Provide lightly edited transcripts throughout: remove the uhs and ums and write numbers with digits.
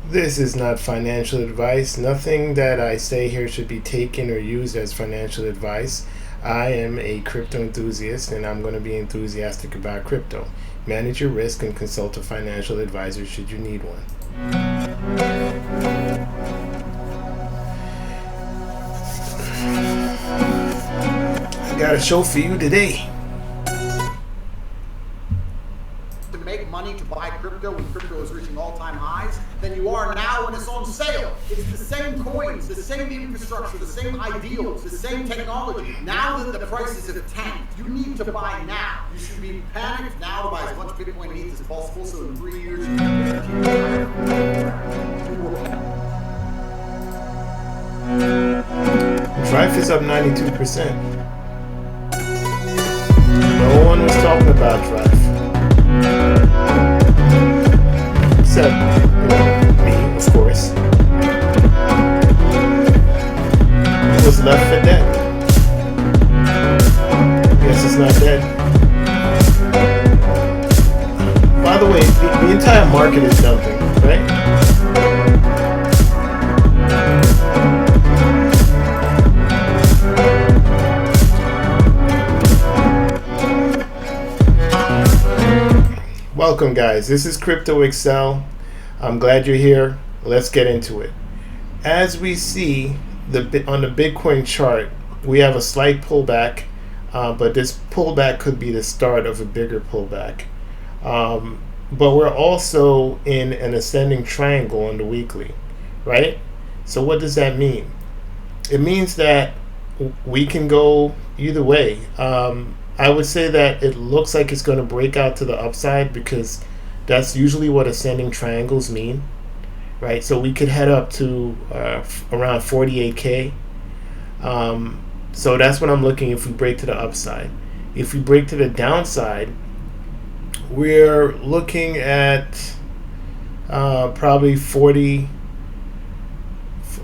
This is not financial advice. Nothing that I say here should be taken or used as financial advice. I am a crypto enthusiast and I'm going to be enthusiastic about crypto. Manage your risk and consult a financial advisor should you need one. I got a show for you today. To make money to buy crypto when crypto is reaching all-time highs than you are now when it's on sale. It's the same coins, the same infrastructure, the same ideals, the same technology. Now that the prices have tanked, you need to buy now. You should be panicked now to buy as much Bitcoin ETH as possible so in 3 years you can Drive is up 92%. No one was talking about Drive. Except, me, of course. It was left for dead. Guess it's not dead. By the way, the entire market is dumping, right? Welcome, guys. This is Crypto Excel. I'm glad you're here. Let's get into it. As we see on the Bitcoin chart, we have a slight pullback, but this pullback could be the start of a bigger pullback. But we're also in an ascending triangle on the weekly, right? So what does that mean? It means that we can go either way. I would say that it looks like it's going to break out to the upside because that's usually what ascending triangles mean, right? So we could head up to around 48K. So that's what I'm looking if we break to the upside. If we break to the downside, we're looking at probably 40.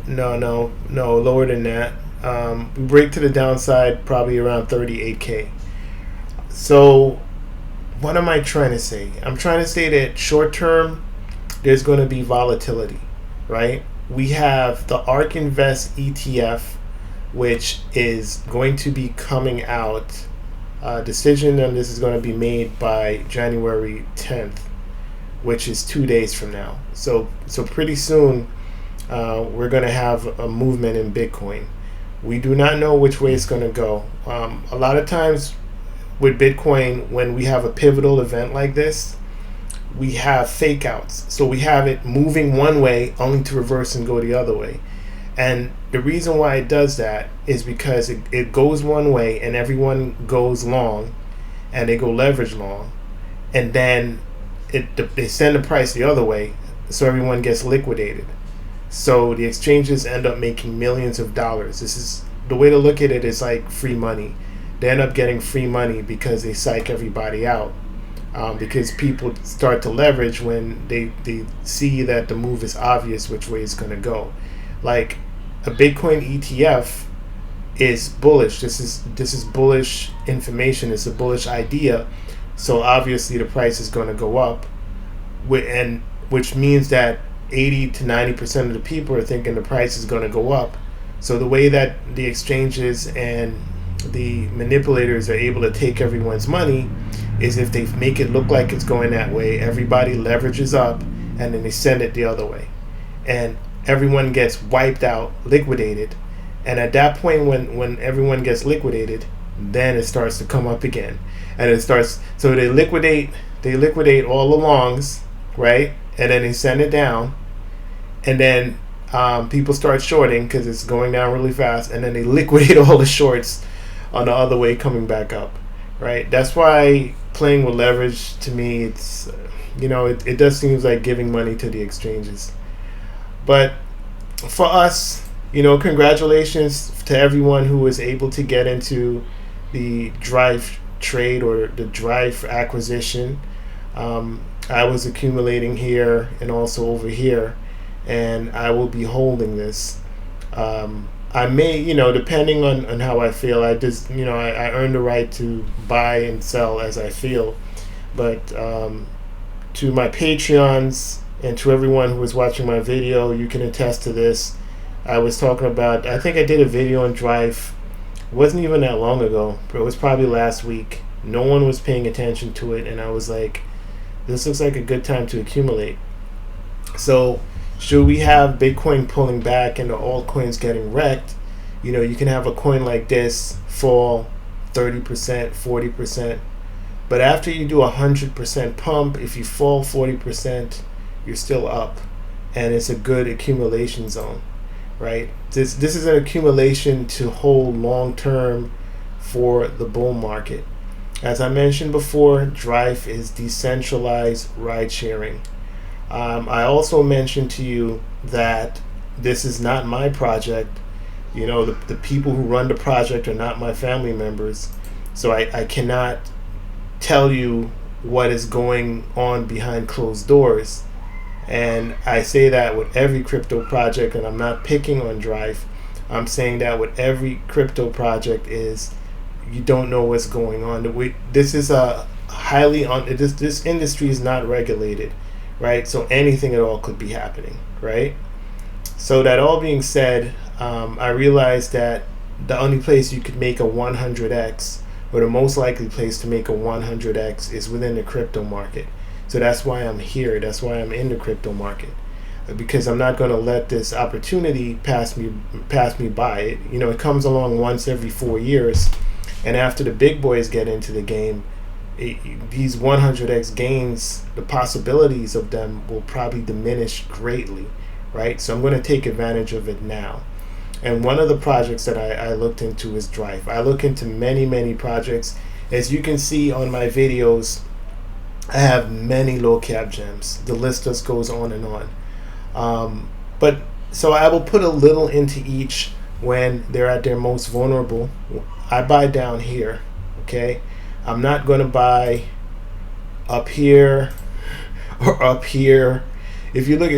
No, lower than that. We break to the downside probably around 38K. So what am I trying to say? I'm trying to say that short term, there's going to be volatility, right? We have the ARK Invest ETF, which is going to be coming out. Decision on this is going to be made by January 10th, which is 2 days from now. So pretty soon, we're going to have a movement in Bitcoin. We do not know which way it's going to go. A lot of times with Bitcoin, when we have a pivotal event like this, we have fake outs. So we have it moving one way only to reverse and go the other way. And the reason why it does that is because it goes one way and everyone goes long and they go leverage long. And then they send the price the other way so everyone gets liquidated. So the exchanges end up making millions of dollars. This is the way to look at it, is like free money. They end up getting free money because they psych everybody out. Because people start to leverage when they see that the move is obvious which way it's going to go. Like a Bitcoin ETF is bullish. This is bullish information. It's a bullish idea. So obviously the price is going to go up, and which means that 80 to 90% of the people are thinking the price is going to go up. So the way that the exchanges and the manipulators are able to take everyone's money is if they make it look like it's going that way, everybody leverages up and then they send it the other way. And everyone gets wiped out, liquidated. And at that point when everyone gets liquidated, then it starts to come up again. And it starts, so they liquidate all the longs, right? And then they send it down. And then people start shorting because it's going down really fast. And then they liquidate all the shorts on the other way coming back up, right? That's why playing with leverage, to me, it's it does seem like giving money to the exchanges. But for us, congratulations to everyone who was able to get into the Drive trade or the Drive acquisition. I was accumulating here and also over here, and I will be holding this. I may, depending on how I feel, I just, I earn the right to buy and sell as I feel. But to my Patreons, And to everyone who was watching my video, you can attest to this. I was talking about, I think I did a video on Drive. It wasn't even that long ago, but it was probably last week. No one was paying attention to it, and I was like, this looks like a good time to accumulate. So, should we have Bitcoin pulling back and the altcoins getting wrecked? You can have a coin like this fall 30%, 40%. But after you do 100% pump, if you fall 40%, you're still up. And it's a good accumulation zone, right? This is an accumulation to hold long term for the bull market. As I mentioned before, Drive is decentralized ride sharing. I also mentioned to you that this is not my project. The people who run the project are not my family members. So I cannot tell you what is going on behind closed doors. And I say that with every crypto project, and I'm not picking on Drive. I'm saying that with every crypto project is you don't know what's going on. This is a this industry is not regulated, right? So anything at all could be happening, right? So that all being said, I realized that the only place you could make a 100x, or the most likely place to make a 100x, is within the crypto market. So that's why I'm here. That's why I'm in the crypto market, because I'm not going to let this opportunity pass me by. It comes along once every 4 years, and after the big boys get into the game, these 100x gains, the possibilities of them will probably diminish greatly, right? So I'm going to take advantage of it now. And one of the projects that I looked into is Drive. I look into many projects. As you can see on my videos, I have many low cap gems. The list just goes on and on. But so I will put a little into each when they're at their most vulnerable. I buy down here, okay? I'm not going to buy up here or up here. If you look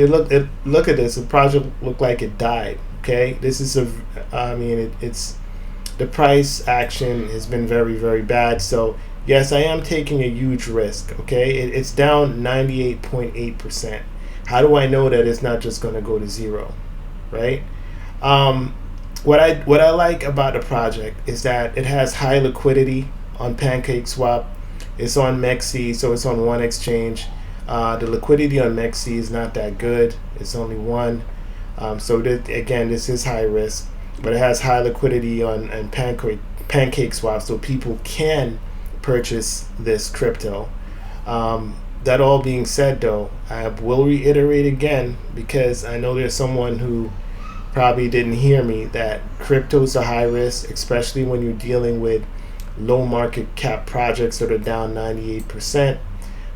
at this, the project looked like it died. Okay, this is it's the price action has been very bad. So yes, I am taking a huge risk. Okay, it's down 98.8%. How do I know that it's not just going to go to zero, right? What I like about the project is that it has high liquidity on PancakeSwap. It's on MEXC, so it's on one exchange. The liquidity on MEXC is not that good. It's only one. Again, this is high risk, but it has high liquidity on PancakeSwap, so people can purchase this crypto. That all being said, though, I will reiterate again, because I know there's someone who probably didn't hear me, that cryptos are high risk, especially when you're dealing with low market cap projects that are down 98%,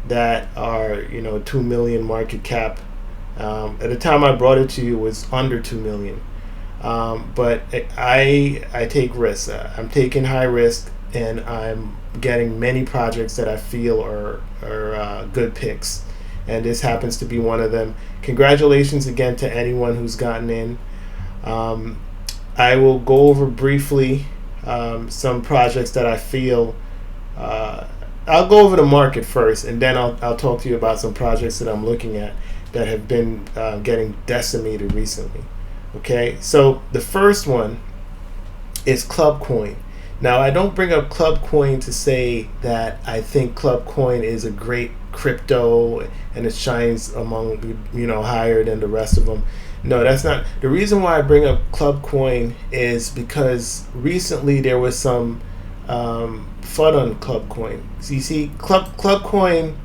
that are 2 million market cap. At the time I brought it to you, it was under 2 million. But I take risks. I'm taking high risk, and I'm getting many projects that I feel are good picks. And this happens to be one of them. Congratulations again to anyone who's gotten in. I will go over briefly some projects that I feel. I'll go over the market first, and then I'll talk to you about some projects that I'm looking at that have been getting decimated recently. Okay, so the first one is Clubcoin. Now, I don't bring up Clubcoin to say that I think Clubcoin is a great crypto and it shines among higher than the rest of them. No, that's not. The reason why I bring up Clubcoin is because recently there was some FUD on Clubcoin. So you see, Clubcoin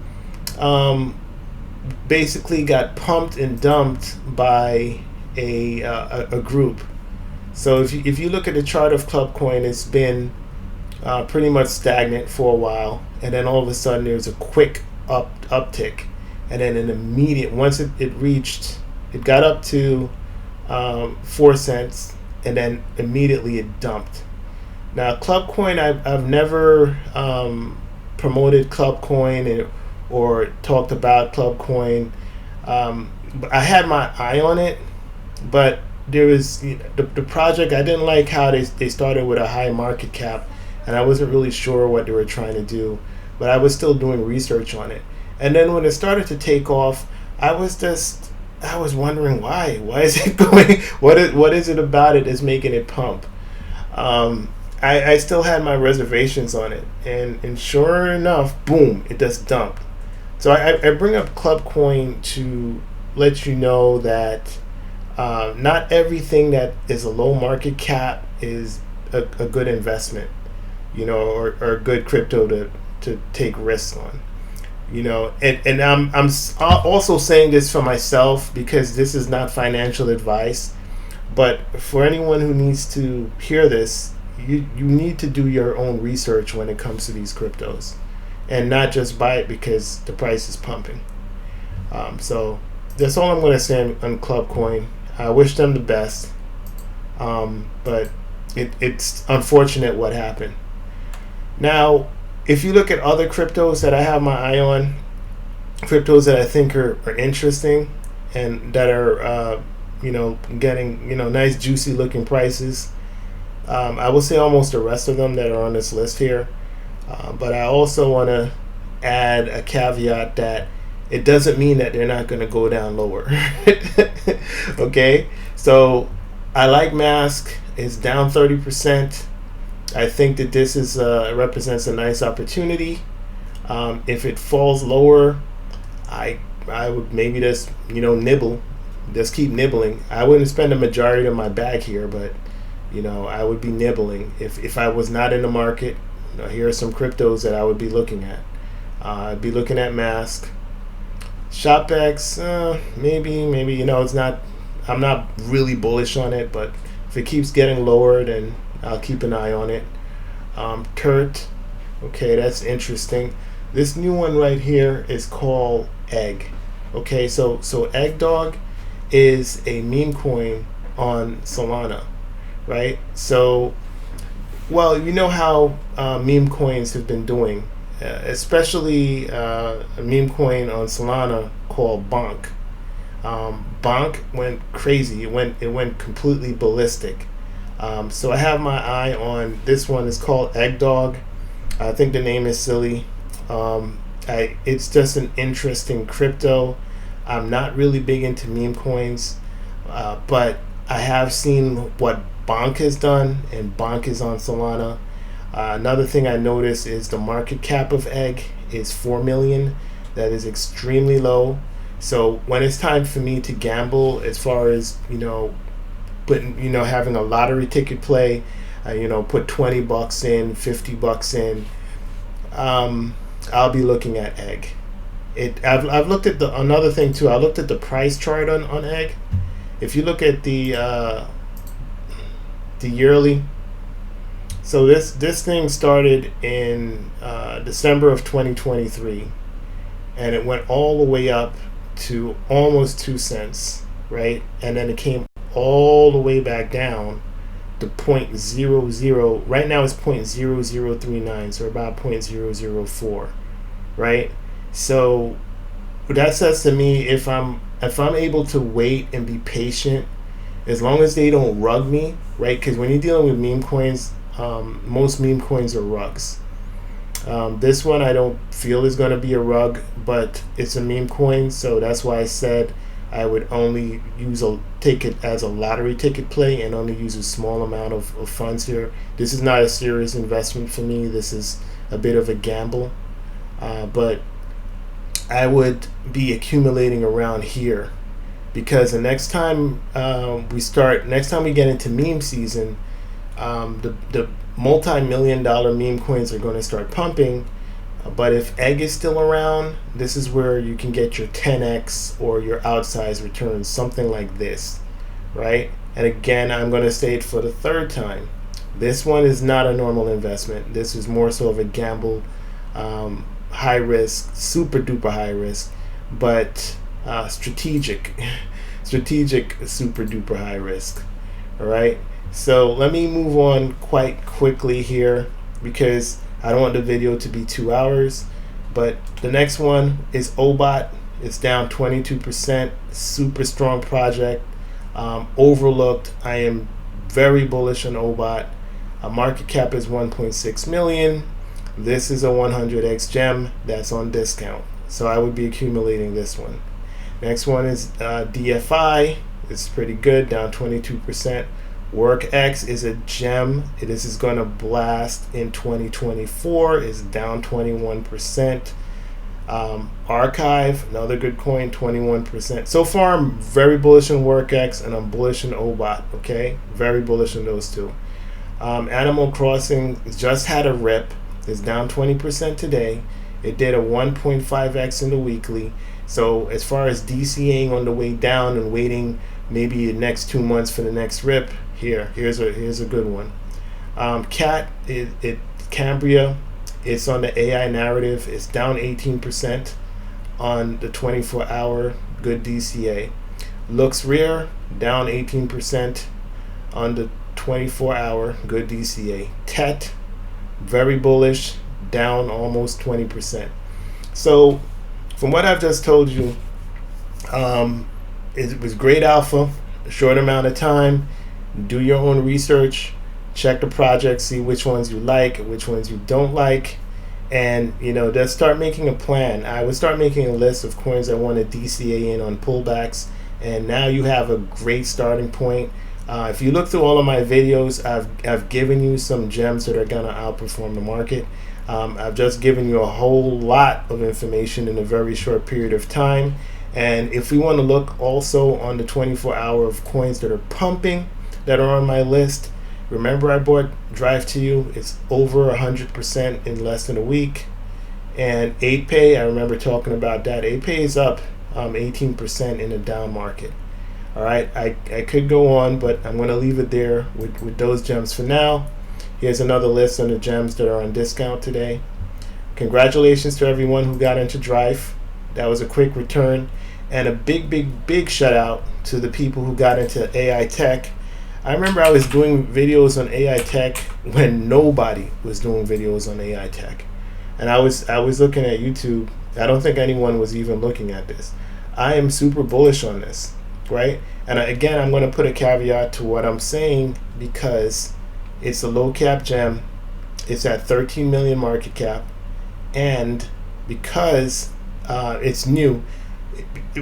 basically got pumped and dumped by a group. So if you look at the chart of Clubcoin, it's been pretty much stagnant for a while, and then all of a sudden there's a quick uptick, and then an immediate, once it got up to 4 cents, and then immediately it dumped. Now, Clubcoin, I've never promoted Clubcoin or talked about Clubcoin. I had my eye on it, but there was the project. I didn't like how they started with a high market cap, and I wasn't really sure what they were trying to do, but I was still doing research on it. And then when it started to take off, I was wondering why. Why is it going? What is it about it that's making it pump? I still had my reservations on it, and sure enough, boom, it does dump. So I bring up Club Coin to let you know that not everything that is a low market cap is a good investment, or a good crypto to take risks on. And also saying this for myself because this is not financial advice, but for anyone who needs to hear this, you need to do your own research when it comes to these cryptos, and not just buy it because the price is pumping. So that's all I'm going to say on Club Coin. I wish them the best, but it's unfortunate what happened. Now, if you look at other cryptos that I have my eye on, cryptos that I think are interesting and that are getting nice juicy looking prices, I will say almost the rest of them that are on this list here. But I also want to add a caveat that it doesn't mean that they're not going to go down lower. Okay, so I like Mask. It's down 30%. I think that this is represents a nice opportunity. If it falls lower, I would maybe just nibble, just keep nibbling. I wouldn't spend a majority of my bag here, but I would be nibbling if I was not in the market. Here are some cryptos that I would be looking at. I'd be looking at Mask, ShopX. Maybe it's not. I'm not really bullish on it, but if it keeps getting lower, then I'll keep an eye on it. Turt. Okay, that's interesting. This new one right here is called Egg. Okay, so Egg Dog is a meme coin on Solana, right? So, well, you know how meme coins have been doing, especially a meme coin on Solana called Bonk. Bonk went crazy. It went completely ballistic. So I have my eye on this one. It's called Egg Dog. I think the name is silly. It's just an interesting crypto. I'm not really big into meme coins, but I have seen what Bonk has done, and Bonk is on Solana. Another thing I noticed is the market cap of Egg is 4 million. That is extremely low. So when it's time for me to gamble, as far as having a lottery ticket play, put $20 in, $50 in. I'll be looking at Egg. I've looked at another thing too. I looked at the price chart on Egg. If you look at the yearly, so this thing started in December of 2023, and it went all the way up to almost 2 cents, right? And then it came all the way back down to 0.00. Right now it's 0.0039, so about 0.004, right? So that says to me, if I'm able to wait and be patient, as long as they don't rug me, right? Because when you're dealing with meme coins, most meme coins are rugs. This one I don't feel is going to be a rug, but it's a meme coin, so that's why I said I would only take it as a lottery ticket play and only use a small amount of funds here. This is not a serious investment for me. This is a bit of a gamble, but I would be accumulating around here, because the next time we get into meme season, the multi-million-dollar meme coins are going to start pumping. But if Egg is still around, this is where you can get your 10x or your outsized returns, something like this, right? And again, I'm going to say it for the third time. This one is not a normal investment. This is more so of a gamble, high risk, super duper high risk, but strategic, super duper high risk. All right. So let me move on quite quickly here, because I don't want the video to be 2 hours. But the next one is Obot. It's down 22%. Super strong project. Overlooked. I am very bullish on Obot. Market cap is 1.6 million. This is a 100x gem that's on discount, so I would be accumulating this one. Next one is DFI. It's pretty good, down 22%. WorkX is a gem. This is going to blast in 2024. It's down 21%. Archive, another good coin, 21%. So far, I'm very bullish on WorkX and I'm bullish on OBOT. Okay, very bullish on those two. Animal Crossing just had a rip. It's down 20% today. It did a 1.5x in the weekly. So as far as DCAing on the way down and waiting maybe the next 2 months for the next rip, here's a good one. Cambria, it's on the AI narrative. It's down 18% on the 24-hour, good DCA. Looks Rare, down 18% on the 24-hour, good DCA. TET, very bullish, down almost 20%. So from what I've just told you, it was great alpha, a short amount of time. Do your own research, check the projects, see which ones you like, which ones you don't like, and just start making a plan. I would start making a list of coins I want to DCA in on pullbacks, and now you have a great starting point. If you look through all of my videos, I've given you some gems that are going to outperform the market. I've just given you a whole lot of information in a very short period of time. And if we want to look also on the 24-hour of coins that are pumping, that are on my list, remember I bought Drive to You. It's over 100% in less than a week. And 8Pay, I remember talking about that. 8Pay is up 18% in a down market. All right, I could go on, but I'm going to leave it there with those gems for now. Here's another list on the gems that are on discount today. Congratulations to everyone who got into Drive. That was a quick return. And a big shout out to the people who got into AI tech. I remember I was doing videos on AI tech when nobody was doing videos on AI tech. And I was looking at YouTube. I don't think anyone was even looking at this. I am super bullish on this, right? And again, I'm going to put a caveat to what I'm saying because it's a low cap gem. It's at 13 million market cap. And because it's new,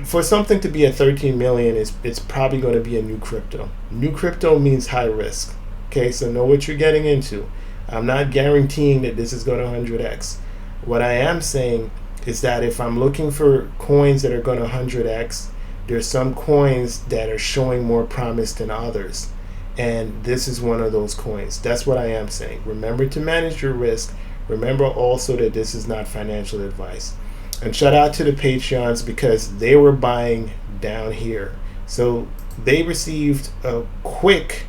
for something to be at 13 million, it's probably going to be a new crypto. New crypto means high risk. Okay, so know what you're getting into. I'm not guaranteeing that this is going to 100x. What I am saying is that if I'm looking for coins that are going to 100x, there's some coins that are showing more promise than others. And this is one of those coins. That's what I am saying. Remember to manage your risk. Remember also that this is not financial advice. And shout out to the Patreons because they were buying down here. So they received a quick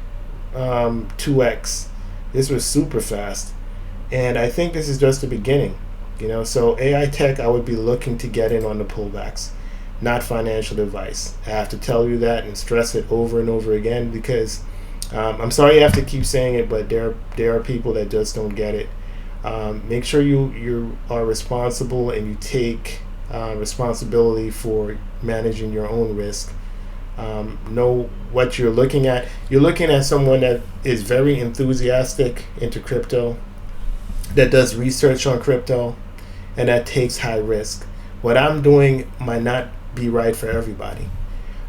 2x. This was super fast. And I think this is just the beginning. So AI tech, I would be looking to get in on the pullbacks, not financial advice. I have to tell you that and stress it over and over again because I'm sorry I have to keep saying it, but there are people that just don't get it. Make sure you are responsible and you take responsibility for managing your own risk. Know what you're looking at. You're looking at someone that is very enthusiastic into crypto, that does research on crypto, and that takes high risk. What I'm doing might not be right for everybody,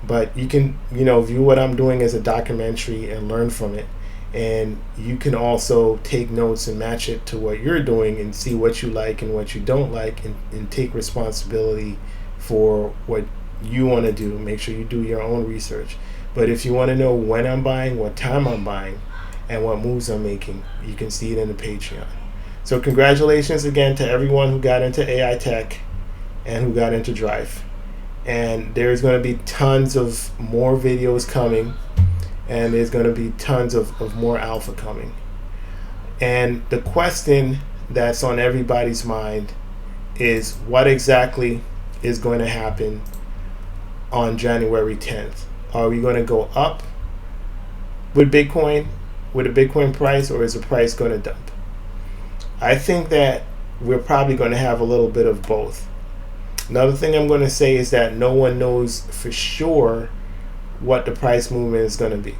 but you can view what I'm doing as a documentary and learn from it. And you can also take notes and match it to what you're doing and see what you like and what you don't like and take responsibility for what you want to do. Make sure you do your own research. But if you want to know when I'm buying, what time I'm buying, and what moves I'm making, you can see it in the Patreon. So congratulations again to everyone who got into AI tech and who got into Drive. And there's going to be tons of more videos coming. And there's going to be tons of more alpha coming. And the question that's on everybody's mind is what exactly is going to happen on January 10th? Are we going to go up with Bitcoin, with a Bitcoin price, or is the price going to dump? I think that we're probably going to have a little bit of both. Another thing I'm going to say is that no one knows for sure what the price movement is going to be.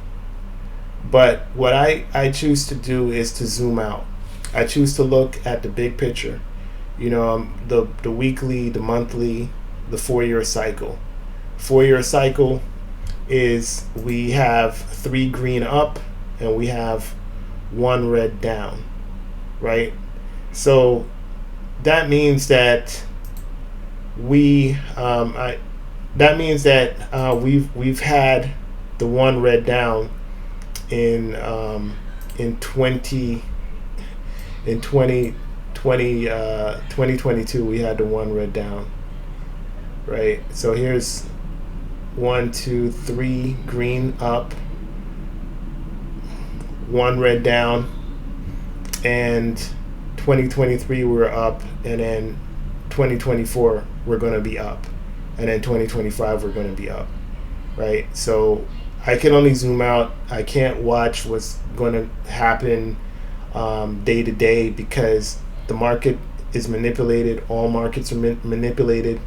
But what I choose to do is to zoom out. I choose to look at the big picture. The weekly, the monthly, the 4-year cycle. 4-year cycle is we have 3 green up and we have 1 red down, right? So that means that we've had the 1 red down in in 20 in 2022. We had the 1 red down, right? So here's 1, 2, 3 green up, 1 red down, and 2023 we're up, and then 2024 we're going to be up, and then 2025 we're going to be up, right? So I can only zoom out. I can't watch what's going to happen day to day, because the market is manipulated. All markets are manipulated,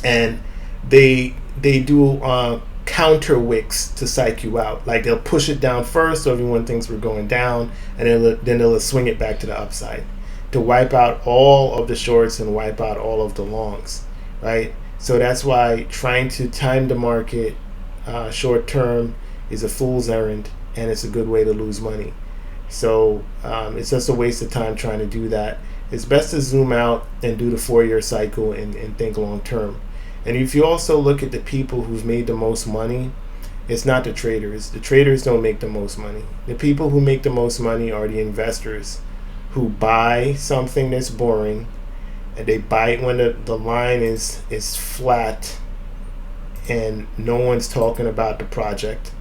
and they do counter wicks to psych you out. Like they'll push it down first, so everyone thinks we're going down, and then they'll swing it back to the upside to wipe out all of the shorts and wipe out all of the longs, right? So that's why trying to time the market short term is a fool's errand, and it's a good way to lose money. So it's just a waste of time trying to do that. It's best to zoom out and do the 4-year cycle and think long term. And if you also look at the people who've made the most money, it's not the traders. The traders don't make the most money. The people who make the most money are the investors who buy something that's boring, and they buy it when the line is flat and no one's talking about the project,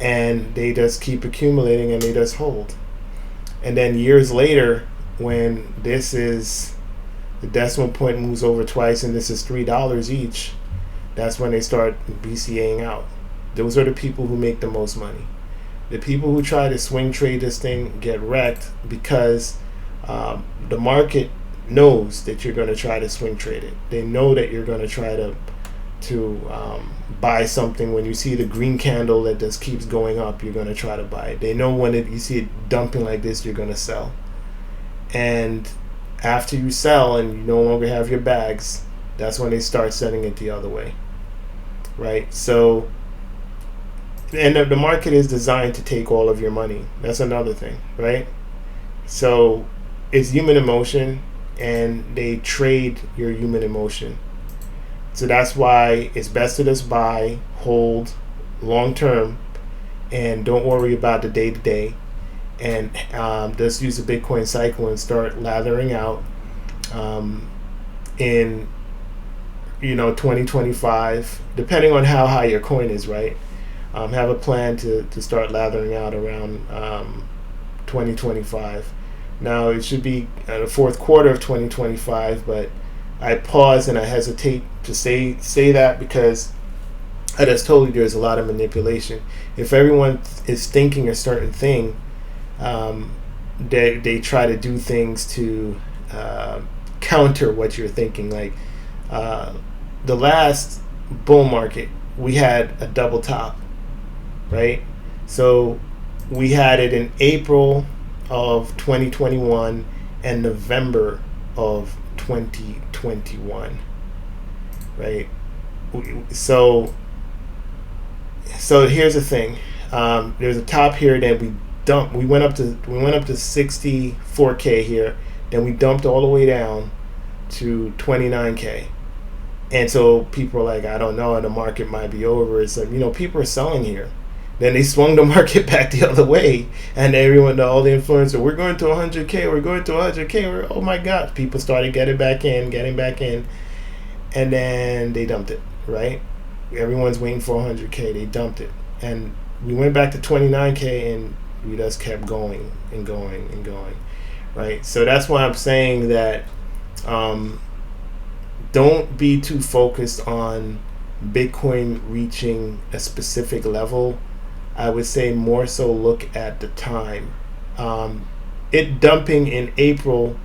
and they just keep accumulating and they just hold. And then years later, when the decimal point moves over twice and this is $3 each, that's when they start BCAing out. Those are the people who make the most money. The people who try to swing trade this thing get wrecked, because the market knows that you're going to try to swing trade it. They know that you're going to try to buy something. When you see the green candle that just keeps going up, you're going to try to buy it. They know when you see it dumping like this, you're going to sell. And after you sell and you no longer have your bags, that's when they start sending it the other way, right? So, and the market is designed to take all of your money. That's another thing, right? So it's human emotion, and they trade your human emotion. So that's why it's best to just buy, hold, long term, and don't worry about the day to day. And just use the Bitcoin cycle and start lathering out in 2025, depending on how high your coin is, right? Have a plan to start lathering out around 2025. Now it should be the fourth quarter of 2025, but I pause and I hesitate to say that, because I just told you there's a lot of manipulation. If everyone is thinking a certain thing, they try to do things to counter what you're thinking. Like the last bull market, we had a double top, right? So we had it in April of 2021 and November of 2021, right? So here's the thing. There's a top here that we went up to 64K here, then we dumped all the way down to 29K. And so people are like, I don't know, the market might be over. It's like, people are selling here. Then they swung the market back the other way, and all the influencers, we're going to 100K, we're going to 100K. Oh my God, people started getting back in, and then they dumped it, right? Everyone's waiting for 100K, they dumped it. And we went back to 29K, and we just kept going and going and going, right? So that's why I'm saying that don't be too focused on Bitcoin reaching a specific level. I would say more so look at the time. It dumping in April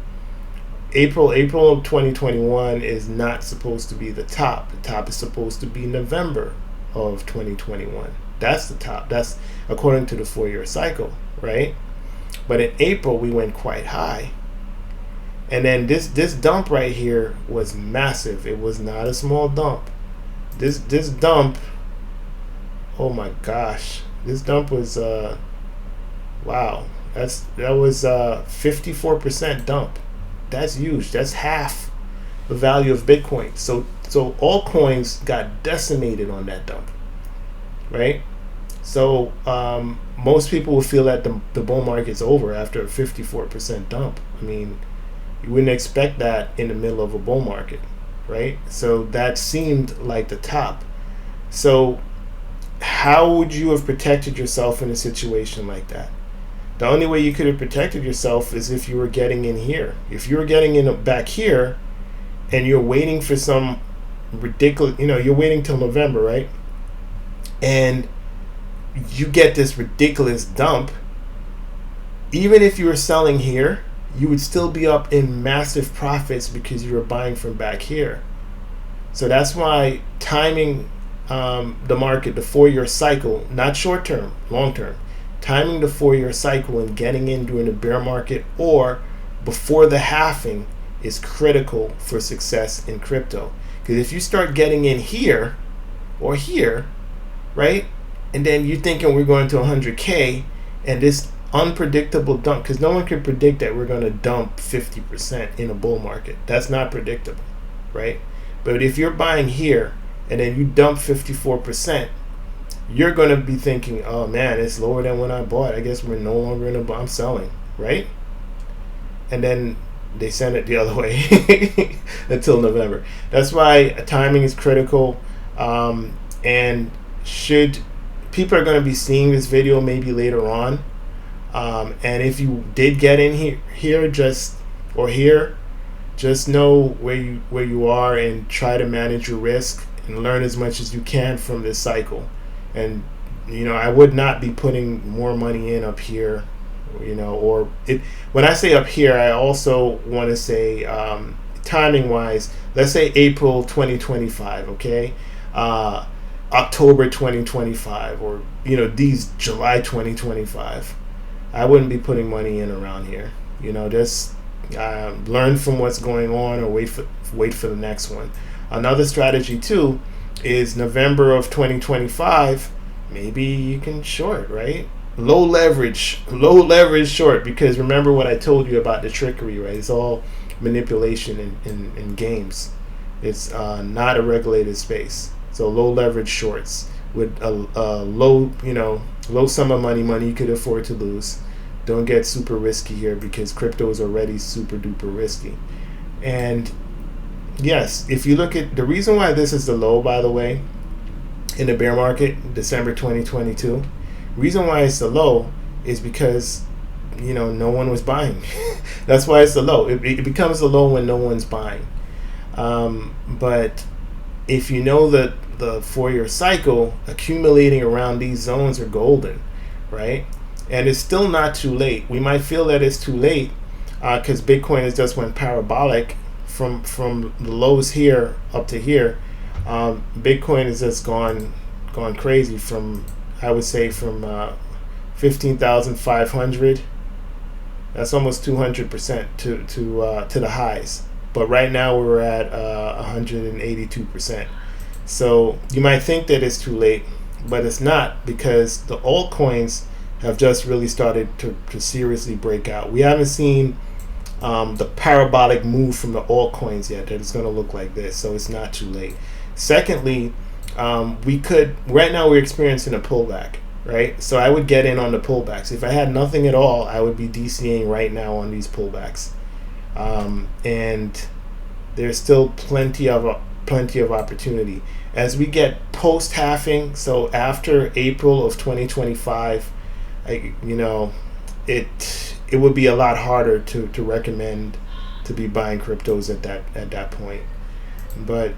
of 2021 is not supposed to be the top. The top is supposed to be November of 2021. That's the top. That's according to the 4-year cycle, right? But in April we went quite high. And then this dump right here was massive. It was not a small dump. This dump. Oh my gosh, this dump was wow. That was 54% dump. That's huge. That's half the value of Bitcoin. So altcoins got decimated on that dump, right? So most people will feel that the bull market's over after a 54% dump. I mean, you wouldn't expect that in the middle of a bull market, right? So that seemed like the top. So how would you have protected yourself in a situation like that? The only way you could have protected yourself is if you were getting in here. If you were getting in back here and you're waiting for some ridiculous, you're waiting till November, right? And you get this ridiculous dump, even if you were selling here, you would still be up in massive profits because you were buying from back here. So that's why timing the market, the 4-year cycle, not short term, long term, timing the 4-year cycle and getting in during the bear market or before the halving is critical for success in crypto. Because if you start getting in here or here, right, and then you're thinking we're going to 100K and this unpredictable dump, because no one can predict that we're going to dump 50% in a bull market. That's not predictable, right? But if you're buying here and then you dump 54%, you're going to be thinking, oh man, it's lower than when I bought. I guess we're no longer in a I'm selling, right? And then they send it the other way until November. That's why timing is critical. And should people are going to be seeing this video maybe later on. And if you did get in here just know where you are and try to manage your risk and learn as much as you can from this cycle. And I would not be putting more money in up here, or it. When I say up here, I also want to say timing wise. Let's say April 2025, okay, October 2025, or these July 2025. I wouldn't be putting money in around here. Just learn from what's going on or wait for the next one. Another strategy too is November of 2025. Maybe you can short, right? Low leverage short, because remember what I told you about the trickery, right? It's all manipulation in games. It's not a regulated space. So low leverage shorts with a low sum of money you could afford to lose. Don't get super risky here because crypto is already super duper risky. And yes, if you look at the reason why this is the low, by the way, in the bear market, December 2022, reason why it's the low is because no one was buying. That's why it's the low. It becomes the low when no one's buying. But if you know that the 4-year cycle, accumulating around these zones are golden, right? And it's still not too late. We might feel that it's too late because Bitcoin has just went parabolic from the lows here up to here. Bitcoin has just gone crazy from, I would say, from 15,500. That's almost 200% to the highs. But right now we're at 182%. So you might think that it's too late, but it's not, because the altcoins have just really started to seriously break out. We haven't seen the parabolic move from the altcoins yet that it's going to look like this, so it's not too late. Secondly, right now we're experiencing a pullback, right? So I would get in on the pullbacks. If I had nothing at all, I would be DCing right now on these pullbacks. And there's still plenty of opportunity as we get post halving. So after April of 2025, it would be a lot harder to recommend to be buying cryptos at that point. But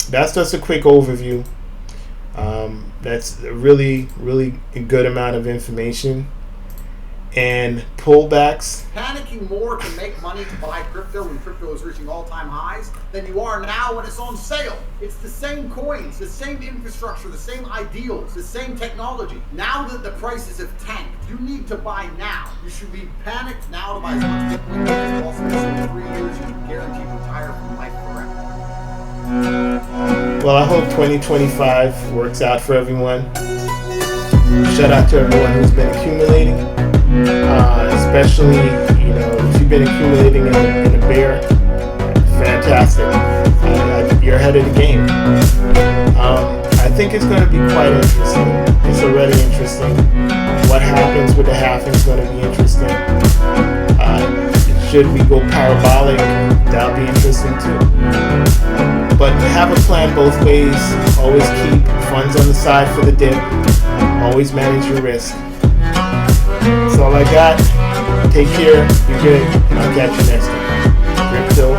that's just a quick overview. That's a really good amount of information. And pullbacks. Panicking more to make money to buy crypto when crypto is reaching all-time highs than you are now when it's on sale. It's the same coins, the same infrastructure, the same ideals, the same technology. Now that the prices have tanked, you need to buy now. You should be panicked now to buy as much Bitcoin as possible. So in 3 years, you can guarantee retire from life forever. Well, I hope 2025 works out for everyone. Shout out to everyone who's been accumulating, especially, if you've been accumulating in a bear, fantastic. You're ahead of the game. I think it's going to be quite interesting. It's already interesting. What happens with the halving is going to be interesting. Should we go parabolic? That'll be interesting too. But have a plan both ways. Always keep funds on the side for the dip. Always manage your risk. That's all I got. Take care. Be good. And I'll catch you next time. Crypto